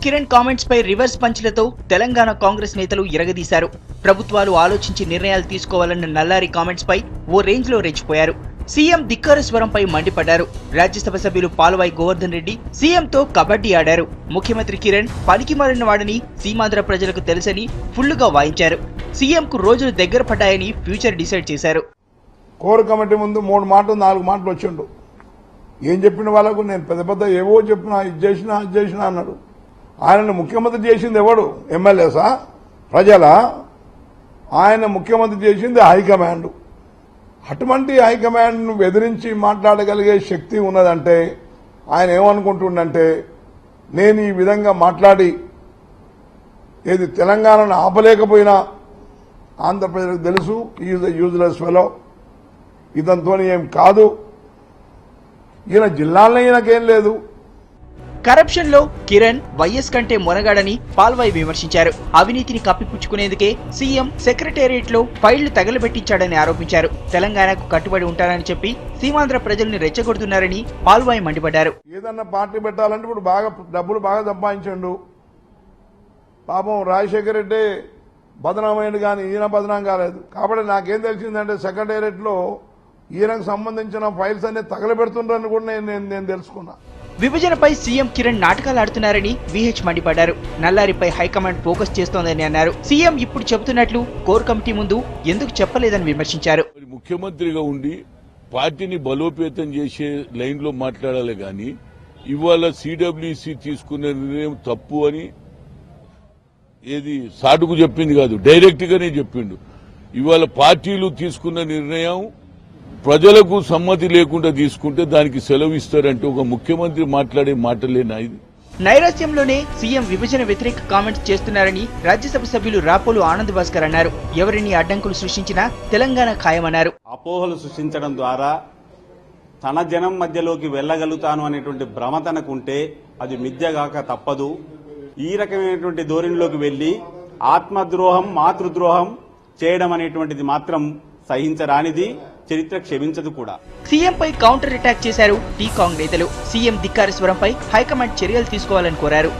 Kiran comments పై reverse పంచ్లతో Telangana Congress నేతలు ఇరగదీశారు. ప్రభుత్వాలు ఆలోచించి నిర్ణయాలు తీసుకోవాలన్న నల్లారి కామెంట్స్ పై ఓ రేంజ్ లో రెచ్చిపోయారు. సీఎం ధిక్కార స్వరంపై మండిపడ్డారు. రాజ్యసభ సభ్యులు పాల్వాయి గోవర్ధన్ రెడ్డి సీఎంతో కబడ్డీ ఆడారు. ముఖ్యమంత్రి కిరణ్ పనికి మాలిన వాడని సీమాంధ్ర ప్రజలకు తెలుసని ఫుల్లుగా వాయించారు. సీఎంకు రోజులు దగ్గర పడ్డాయని ఫ్యూచర్ డిసైడ్ చేశారు. కోర్ కమిటీ ముందు 3 మాటలు 4 మాటలు వచ్చిండు. ఏం చెప్పిన వాళ్ళకు నేను పెద్ద ఏవో చెప్పినా ఇది చేసినా అన్నాడు. ఆయనను ముఖ్యమంత్రి చేసింది ఎవడు? ఎమ్మెల్యేసా? ప్రజలా? ఆయన ముఖ్యమంత్రి చేసింది హైకమాండ్. అటువంటి హైకమాండ్ను ఎదిరించి మాట్లాడగలిగే శక్తి ఉన్నదంటే ఆయన ఏమనుకుంటుండంటే నేను ఈ విధంగా మాట్లాడి ఏది తెలంగాణను ఆపలేకపోయినా ఆంధ్రప్రదేశ్కు తెలుసు ఈజ్ ద యూజ్లెస్ ఫెలో, ఇదంతో ఏం కాదు, ఈయన జిల్లాల్లో ఈయనకేం లేదు. కరప్షన్ లో కిరణ్ వైఎస్ కంటే మొనగాడని పాల్వాయి విమర్శించారు. అవినీతిని కప్పిపుచ్చుకునేందుకే సీఎం సెక్రటేరియట్ లో ఫైళ్లు తగలబెట్టించాడని ఆరోపించారు. తెలంగాణకు కట్టుబడి ఉంటారని చెప్పి సీమాంధ్ర ప్రజల్ని రెచ్చగొడుతున్నారని పాల్వాయి మండిపడ్డారు. ఏదన్నా పార్టీ పెట్టాలంటే ఇప్పుడు డబ్బులు బాగా సంపాదించండు. పాపం రాజశేఖర రెడ్డి బదనామైండు కానీ ఈయన బదనాం కాలేదు. కాబట్టి నాకేం తెలిసిందంటే సెక్రటేరియట్ లో ఈయనకు సంబంధించిన ఫైల్స్ అన్ని తగలబెడుతుంటారని కూడా నేను తెలుసుకున్నా. విభజనపై సీఎం కిరణ్ నాటకాలు ఆడుతున్నారని విహెచ్ మండిపడ్డారు. నల్లారిపై హైకమాండ్ ఫోకస్ చేస్తోందని అన్నారు. సీఎం ఇప్పుడు చెబుతున్నట్లు కోర్ కమిటీ ముందు ఎందుకు చెప్పలేదని విమర్శించారు. ముఖ్యమంత్రిగా ఉండి పార్టీని బలోపేతం చేసే లైన్ లో మాట్లాడాలి గాని ఇవాళ సిడబ్ల్యూసీ తీసుకున్న నిర్ణయం తప్పు అని ఏది సాటుకు చెప్పింది కాదు, డైరెక్ట్ గానే చెప్పిండు. ఇవాళ పార్టీలు తీసుకున్న నిర్ణయం ప్రజలకు సమ్మతి లేకుండా తీసుకుంటే దానికి సెలవు ఇస్తారంటే ఒక ముఖ్యమంత్రి మాట్లాడే మాటలేనా ఇది? నైరాశ్యంలోనే సీఎం విభజన వ్యతిరేక కామెంట్స్ చేస్తున్నారని రాజ్యసభ సభ్యులు రాపోలు ఆనంద్ భాస్కర్ అన్నారు. ఎవరిని అడ్డంకులు సృష్టించినా తెలంగాణ ఖాయమన్నారు. అపోహలు సృష్టించడం ద్వారా తన జనం మధ్యలోకి వెళ్లగలుగుతాను అనేటువంటి భ్రమ తనకుంటే అది మిథ్యగాక తప్పదు. ఈ రకమైనటువంటి ధోరణిలోకి వెళ్లి ఆత్మద్రోహం మాతృద్రోహం చేయడం అనేటువంటిది మాత్రం సహించరానిది, చరిత్ర క్షమించదు కూడా. సీఎంపై కౌంటర్ అటాక్ చేశారు టీ కాంగ్రెస్ నేతలు. సీఎం ధిక్కార స్వరంపై హైకమాండ్ చర్యలు తీసుకోవాలని కోరారు.